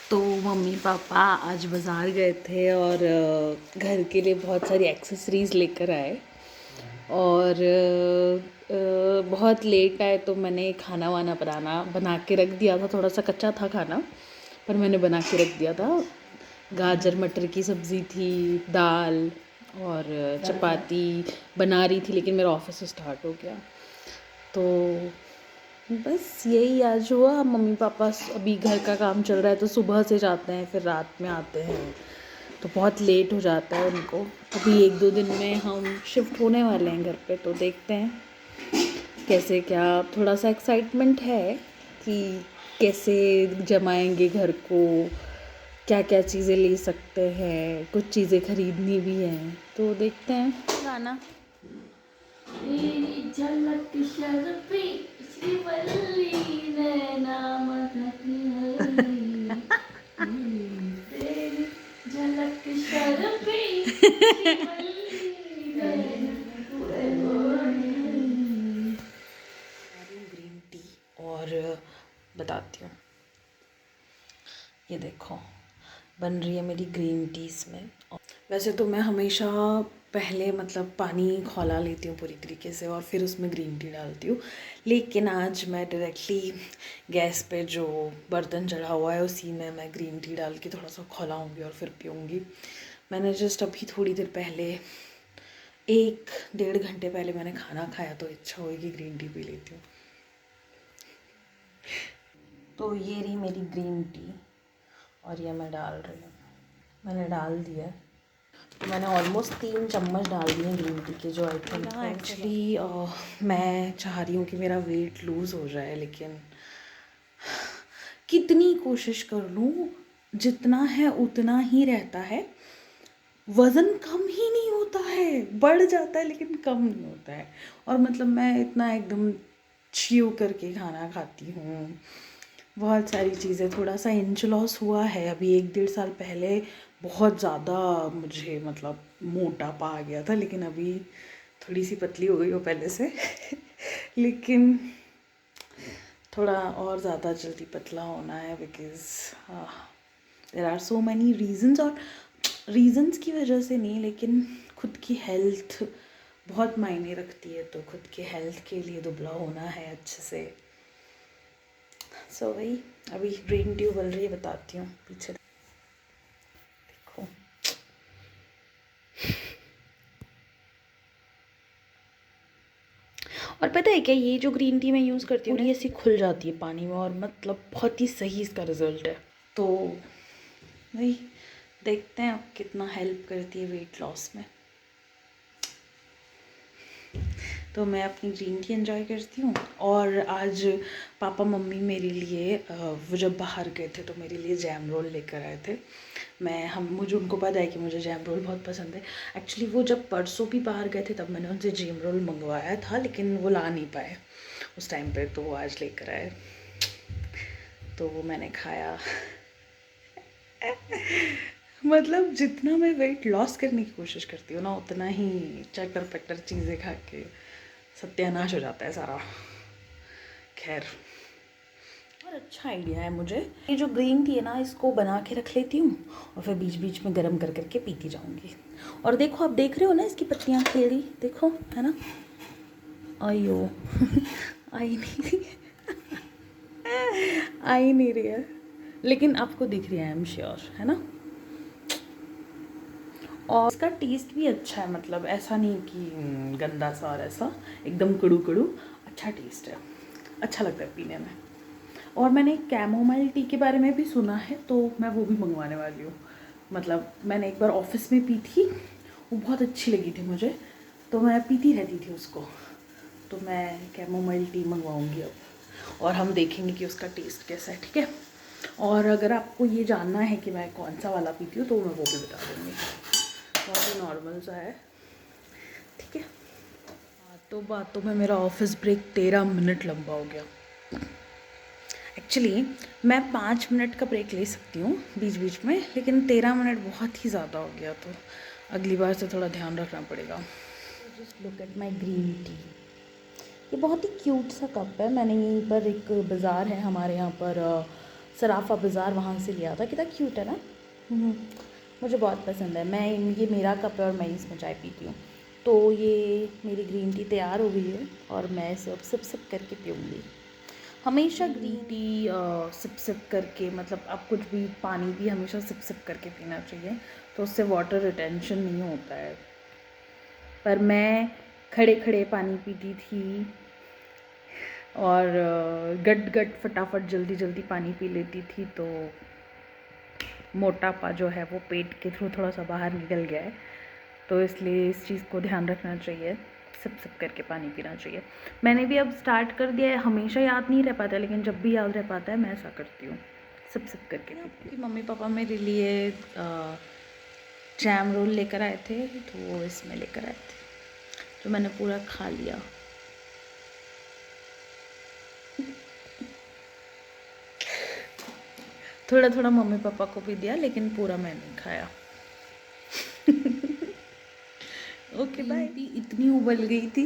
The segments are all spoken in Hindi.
तो मम्मी पापा आज बाज़ार गए थे और घर के लिए बहुत सारी एक्सेसरीज़ लेकर आए और बहुत लेट आए तो मैंने खाना वाना बना के रख दिया था। थोड़ा सा कच्चा था खाना, पर मैंने बना के रख दिया था। गाजर मटर की सब्ज़ी थी, दाल और चपाती बना रही थी, लेकिन मेरा ऑफिस स्टार्ट हो गया तो बस यही आज हुआ। मम्मी पापा अभी घर का काम चल रहा है तो सुबह से जाते हैं, फिर रात में आते हैं, तो बहुत लेट हो जाता है उनको। अभी 1-2 दिन में हम शिफ्ट होने वाले हैं घर पे, तो देखते हैं कैसे क्या। थोड़ा सा एक्साइटमेंट है कि कैसे जमाएंगे घर को, क्या क्या चीज़ें ले सकते हैं, कुछ चीज़ें खरीदनी भी हैं, तो देखते हैं। गाना तेरी झलक शर्फी श्रीवल्ली नैना मदनी हल्ली, तेरी झलक शर्फी श्रीवल्ली नैना ग्रीन टी। और बताती हूँ, ये देखो बन रही है मेरी ग्रीन टी इसमें। वैसे तो मैं हमेशा पहले मतलब पानी खौला लेती हूँ पूरी तरीके से और फिर उसमें ग्रीन टी डालती हूँ, लेकिन आज मैं डायरेक्टली गैस पे जो बर्तन चढ़ा हुआ है उसी में मैं ग्रीन टी डाल के थोड़ा सा खौलाऊँगी और फिर पीऊँगी। मैंने जस्ट अभी थोड़ी देर पहले 1-1.5 घंटे पहले मैंने खाना खाया, तो इच्छा हुई कि ग्रीन टी पी लेती हूँ। तो ये रही मेरी ग्रीन टी और ये मैं डाल रही हूँ। मैंने डाल दिया है, तो मैंने ऑलमोस्ट 3 चम्मच डाल दिए ग्रीन टी के, जो आई थिंक एक्चुअली मैं चाह रही हूँ कि मेरा वेट लूज़ हो जाए, लेकिन कितनी कोशिश कर लूँ जितना है उतना ही रहता है। वज़न कम ही नहीं होता है, बढ़ जाता है लेकिन कम नहीं होता है। और मतलब मैं इतना एकदम च्यू करके खाना खाती हूँ, बहुत सारी चीज़ें। थोड़ा सा इंच लॉस हुआ है अभी 1-1.5 साल पहले, बहुत ज़्यादा मुझे मतलब मोटापा आ गया था, लेकिन अभी थोड़ी सी पतली हो गई हो पहले से लेकिन थोड़ा और ज़्यादा जल्दी पतला होना है, because there are so many reasons. और रीजंस की वजह से नहीं, लेकिन खुद की हेल्थ बहुत मायने रखती है, तो खुद की हेल्थ के लिए दुबला होना है अच्छे से। सो वही अभी ग्रीन टी उबल रही है, बताती हूँ पीछे देखो। और पता है क्या, ये जो ग्रीन टी मैं यूज़ करती हूँ, पूरी ऐसी खुल जाती है पानी में, और मतलब बहुत ही सही इसका रिज़ल्ट है। तो वही देखते हैं अब कितना हेल्प करती है वेट लॉस में। तो मैं अपनी ग्रीन टी एंजॉय करती हूँ। और आज पापा मम्मी मेरे लिए वो जब बाहर गए थे तो मेरे लिए जैम रोल लेकर आए थे। मुझे उनको पता है कि मुझे जैम रोल बहुत पसंद है। एक्चुअली वो जब परसों भी बाहर गए थे तब मैंने उनसे जैम रोल मंगवाया था, लेकिन वो ला नहीं पाए उस टाइम पे, तो वो आज लेकर आए, तो वो मैंने खाया मतलब जितना मैं वेट लॉस करने की कोशिश करती हूँ ना, उतना ही चटर पटर चीज़ें खा के सत्यानाश हो जाता है सारा। खैर, और अच्छा आइडिया है मुझे ये जो ग्रीन टी है ना, इसको बना के रख लेती हूँ और फिर बीच बीच में गर्म कर करके पीती जाऊँगी। और देखो, आप देख रहे हो ना इसकी पत्तियाँ खिल रही, देखो है ना। आयो आई नहीं रही आई नहीं रही है, लेकिन आपको दिख रही है, आई एम श्योर, है ना। और इसका टेस्ट भी अच्छा है, मतलब ऐसा नहीं कि गंदा सा और ऐसा एकदम कड़ू कड़ू, अच्छा टेस्ट है, अच्छा लगता है पीने में। और मैंने कैमोमाइल टी के बारे में भी सुना है, तो मैं वो भी मंगवाने वाली हूँ। मतलब मैंने एक बार ऑफिस में पी थी, वो बहुत अच्छी लगी थी मुझे, तो मैं पीती रहती थी उसको। तो मैं कैमोमाइल टी मंगवाऊँगी अब, और हम देखेंगे कि उसका टेस्ट कैसा है, ठीक है। और अगर आपको ये जानना है कि मैं कौन सा वाला पीती हूँ तो मैं वो भी बता दूँगी। बहुत ही नॉर्मल सा है, ठीक है। बातों में मेरा ऑफिस ब्रेक 13 मिनट लंबा हो गया। एक्चुअली मैं 5 मिनट का ब्रेक ले सकती हूँ बीच बीच में, लेकिन 13 मिनट बहुत ही ज़्यादा हो गया, तो अगली बार से थोड़ा ध्यान रखना पड़ेगा। Just look at my green tea, ये बहुत ही क्यूट सा कप है। मैंने यहीं पर एक बाज़ार है हमारे यहाँ पर, सराफा बाज़ार, वहाँ से लिया था। कितना क्यूट है ना। हम्म, मुझे बहुत पसंद है। मैं ये मेरा कप है और मैं इसमें चाय पीती हूँ। तो ये मेरी ग्रीन टी तैयार हो गई है और मैं इसे अब सिप करके पीऊँगी। हमेशा ग्रीन टी सिप करके, मतलब आप कुछ भी, पानी भी हमेशा सिप करके पीना चाहिए, तो उससे वाटर रिटेंशन नहीं होता है। पर मैं खड़े खड़े पानी पीती थी और गट गट फटाफट जल्दी जल्दी पानी पी लेती थी, तो मोटापा जो है वो पेट के थ्रू थोड़ा सा बाहर निकल गया है। तो इसलिए इस चीज़ को ध्यान रखना चाहिए, सिप करके पानी पीना चाहिए। मैंने भी अब स्टार्ट कर दिया है। हमेशा याद नहीं रह पाता, लेकिन जब भी याद रह पाता है मैं ऐसा करती हूँ, सिप करके पीती हूँ। मम्मी पापा मेरे लिए जैम रोल लेकर आए थे, तो वो इसमें लेकर आए थे, तो मैंने पूरा खा लिया। थोड़ा थोड़ा मम्मी पापा को भी दिया, लेकिन पूरा मैं नहीं खाया। Okay bye. टी इतनी उबल गई थी,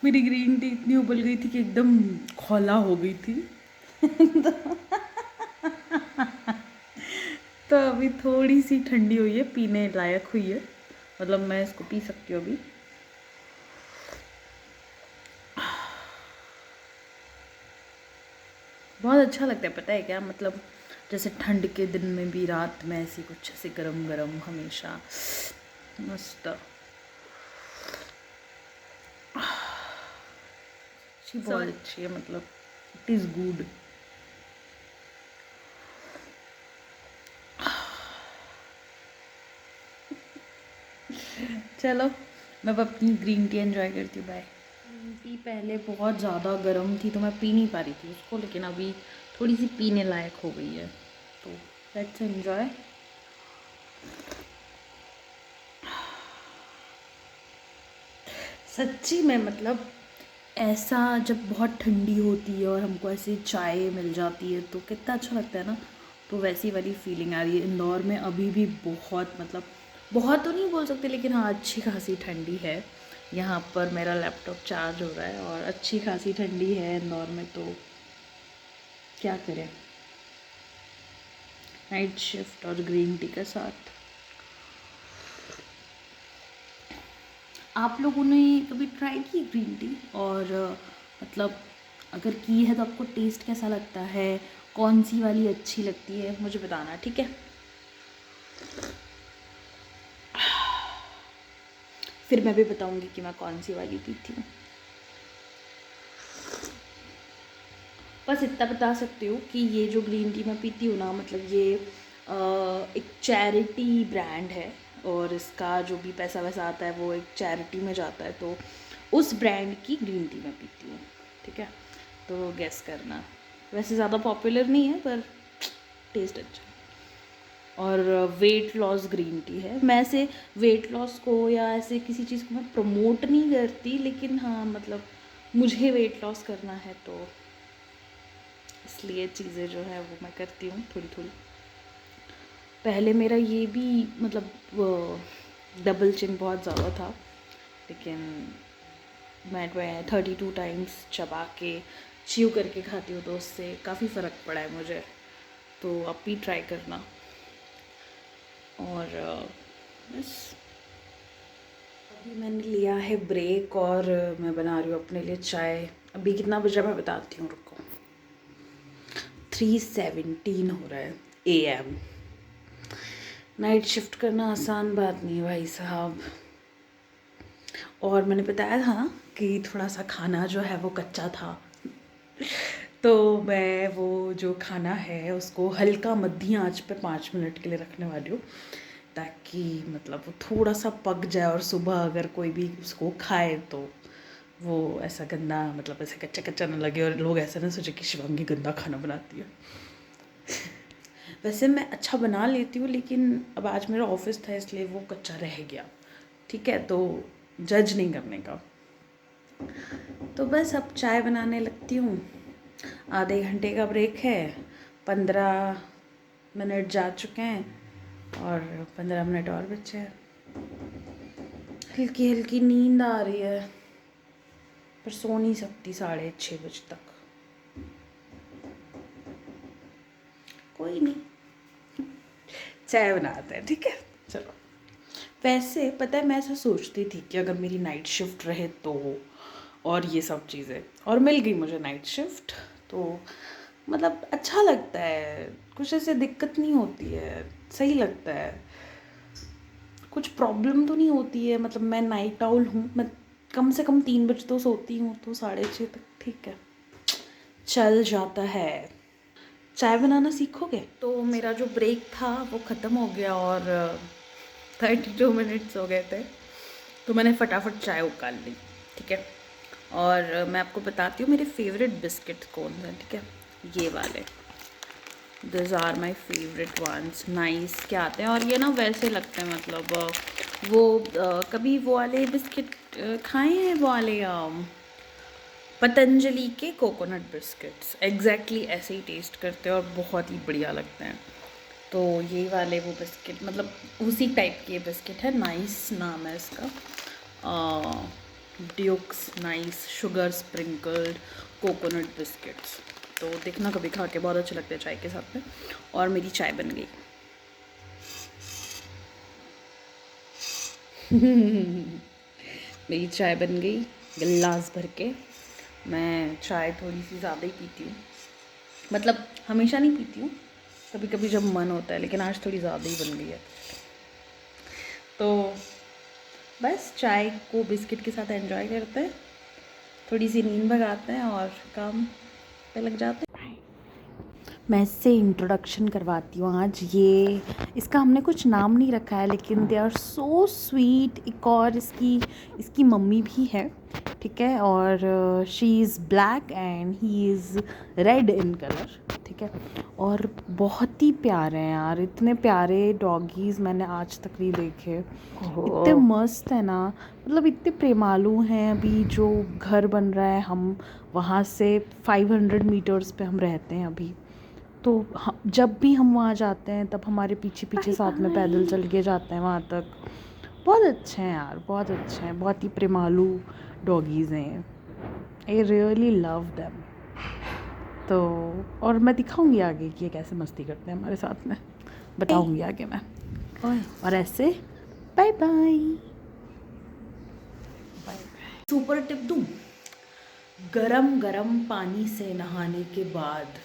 मेरी ग्रीन टी इतनी उबल गई थी कि एकदम खौला हो गई थी। तो अभी थोड़ी सी ठंडी हुई है, पीने लायक हुई है, मतलब मैं इसको पी सकती हूँ अभी। बहुत अच्छा लगता है, पता है क्या, मतलब जैसे ठंड के दिन में भी रात में ऐसी कुछ ऐसे गरम गरम, हमेशा मस्त। अच्छी, बहुत अच्छी है, मतलब इट इज़ गुड। चलो मैं अब अपनी ग्रीन टी एंजॉय करती हूँ। बाय। ग्रीन टी पहले बहुत ज़्यादा गर्म थी तो मैं पी नहीं पा रही थी उसको, लेकिन अभी थोड़ी सी पीने लायक हो गई है, तो लेट्स एंजॉय। सच्ची में, मतलब ऐसा जब बहुत ठंडी होती है और हमको ऐसी चाय मिल जाती है तो कितना अच्छा लगता है ना। तो वैसी वाली फीलिंग आ रही है। इंदौर में अभी भी बहुत, मतलब बहुत तो नहीं बोल सकते, लेकिन हाँ अच्छी खासी ठंडी है। यहाँ पर मेरा लैपटॉप चार्ज हो रहा है और अच्छी खासी ठंडी है इंदौर में, तो क्या करें, नाइट शिफ्ट और ग्रीन टी के साथ। आप लोगों ने कभी ट्राई की ग्रीन टी? और मतलब अगर की है तो आपको टेस्ट कैसा लगता है, कौन सी वाली अच्छी लगती है, मुझे बताना, ठीक है। फिर मैं भी बताऊंगी कि मैं कौन सी वाली पीती हूँ। बस इतना बता सकती हूँ कि ये जो ग्रीन टी मैं पीती हूँ ना, मतलब ये एक चैरिटी ब्रांड है, और इसका जो भी पैसा वैसा आता है वो एक चैरिटी में जाता है, तो उस ब्रांड की ग्रीन टी मैं पीती हूँ, ठीक है। तो गेस करना, वैसे ज़्यादा पॉपुलर नहीं है पर टेस्ट अच्छा है। और वेट लॉस ग्रीन टी है। मैं ऐसे वेट लॉस को या ऐसे किसी चीज़ को मैं प्रमोट नहीं करती, लेकिन हाँ मतलब मुझे वेट लॉस करना है, तो इसलिए चीज़ें जो है वो मैं करती हूँ थोड़ी थोड़ी। पहले मेरा ये भी, मतलब डबल चिन बहुत ज़्यादा था, लेकिन मैं 32 टाइम्स चबा के च्यू करके खाती हूँ, तो उससे काफ़ी फ़र्क पड़ा है मुझे। तो आप भी ट्राई करना। और बस अभी मैंने लिया है ब्रेक और मैं बना रही हूँ अपने लिए चाय। अभी कितना बजा मैं बताती हूँ, रुको। 3:17 हो रहा है AM। नाइट शिफ्ट करना आसान बात नहीं है भाई साहब। और मैंने बताया था ना कि थोड़ा सा खाना जो है वो कच्चा था, तो मैं वो जो खाना है उसको हल्का मध्य आंच पे 5 मिनट के लिए रखने वाली हूँ, ताकि मतलब वो थोड़ा सा पक जाए और सुबह अगर कोई भी उसको खाए तो वो ऐसा गंदा, मतलब ऐसे कच्चा कच्चा ना लगे और लोग ऐसा ना सोचे कि शिवांगी गंदा खाना बनाती है। वैसे मैं अच्छा बना लेती हूँ, लेकिन अब आज मेरा ऑफिस था इसलिए वो कच्चा रह गया, ठीक है, तो जज नहीं करने का। तो बस अब चाय बनाने लगती हूँ। आधे घंटे का ब्रेक है, 15 मिनट जा चुके हैं और 15 मिनट और बचे हैं। हल्की हल्की नींद आ रही है, पर सो नहीं सकती 6:30 बजे तक। कोई नहीं, चाय बनाते हैं, ठीक है। चलो, वैसे पता है मैं ऐसा सोचती थी कि अगर मेरी नाइट शिफ्ट रहे तो, और ये सब चीज़ें, और मिल गई मुझे नाइट शिफ्ट, तो मतलब अच्छा लगता है, कुछ ऐसे दिक्कत नहीं होती है, सही लगता है, कुछ प्रॉब्लम तो नहीं होती है। मतलब मैं नाइट आउल हूँ, मैं कम से कम 3 बजे तो सोती हूँ, तो 6:30 तक ठीक है, चल जाता है। चाय बनाना सीखोगे? तो मेरा जो ब्रेक था वो ख़त्म हो गया और 32 मिनट्स हो गए थे, तो मैंने फटाफट चाय उकाल ली, ठीक है। और मैं आपको बताती हूँ मेरे फेवरेट बिस्किट कौन से हैं, ठीक है। ये वाले, this are my favourite ones, Nice के आते हैं, और ये ना वैसे लगते हैं, मतलब वो कभी वो वाले बिस्किट खाए हैं, वो वाले पतंजलि के कोकोनट बिस्किट्स, एग्जैक्टली ऐसे ही टेस्ट करते हैं और बहुत ही बढ़िया लगते हैं। तो ये वाले वो बिस्किट, मतलब उसी टाइप के बिस्किट है, नाइस नाम है इसका, Dukes Nice sugar sprinkled coconut biscuits. तो देखना कभी खा के, बहुत अच्छे लगते हैं चाय के साथ में। और मेरी चाय बन गई। मेरी चाय बन गई गिलास भर के। मैं चाय थोड़ी सी ज़्यादा ही पीती हूँ, मतलब हमेशा नहीं पीती हूँ, कभी कभी जब मन होता है, लेकिन आज थोड़ी ज़्यादा ही बन गई है। तो बस चाय को बिस्किट के साथ एंजॉय करते हैं, थोड़ी सी नींद भगाते हैं और काम पे लग जाते हैं। मैं इससे इंट्रोडक्शन करवाती हूँ आज। ये इसका हमने कुछ नाम नहीं रखा है, लेकिन दे आर सो स्वीट। एक और इसकी मम्मी भी है, ठीक है, और she is black and he is red in colour, ठीक है। और बहुत ही प्यारे हैं यार, इतने प्यारे डॉगीज़ मैंने आज तक नहीं देखे, इतने मस्त है ना, मतलब इतने प्रेमालू हैं। अभी जो घर बन रहा है, हम वहाँ से 500 मीटर्स पे हम रहते हैं अभी, तो जब भी हम वहाँ जाते हैं तब हमारे पीछे पीछे साथ में पैदल चल के जाते हैं वहाँ तक। बहुत अच्छे हैं यार, बहुत अच्छे हैं, बहुत ही प्रेमालू डॉगीज़ हैं, आई रियली लव देम। तो और मैं दिखाऊंगी आगे कि ये कैसे मस्ती करते हैं हमारे साथ में, बताऊंगी आगे मैं। और ऐसे बाय बाय। सुपर टिप दूँ, गरम गरम पानी से नहाने के बाद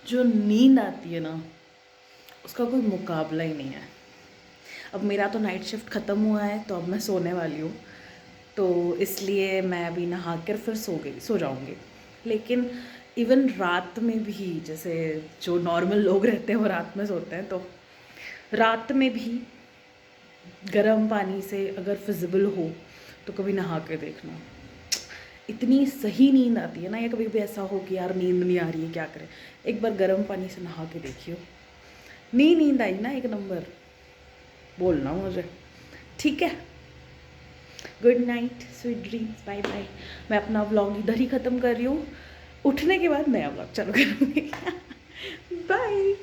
जो नींद आती है ना, उसका कोई मुकाबला ही नहीं है। अब मेरा तो नाइट शिफ्ट ख़त्म हुआ है, तो अब मैं सोने वाली हूँ, तो इसलिए मैं अभी नहा कर फिर सो जाऊँगी। लेकिन इवन रात में भी, जैसे जो नॉर्मल लोग रहते हैं वो रात में सोते हैं, तो रात में भी गर्म पानी से अगर फिजिबल हो तो कभी नहा के देखना, इतनी सही नींद आती है ना। या कभी कभी ऐसा हो कि यार नींद नहीं आ रही है, क्या करें, एक बार गर्म पानी से नहा के देखियो, नींद आई ना एक नंबर, बोलना मुझे, ठीक है। Good night, sweet dreams, bye bye. मैं अपना व्लॉग इधर ही ख़त्म कर रही हूँ, उठने के बाद नया व्लॉग चालू करूँगी। बाय।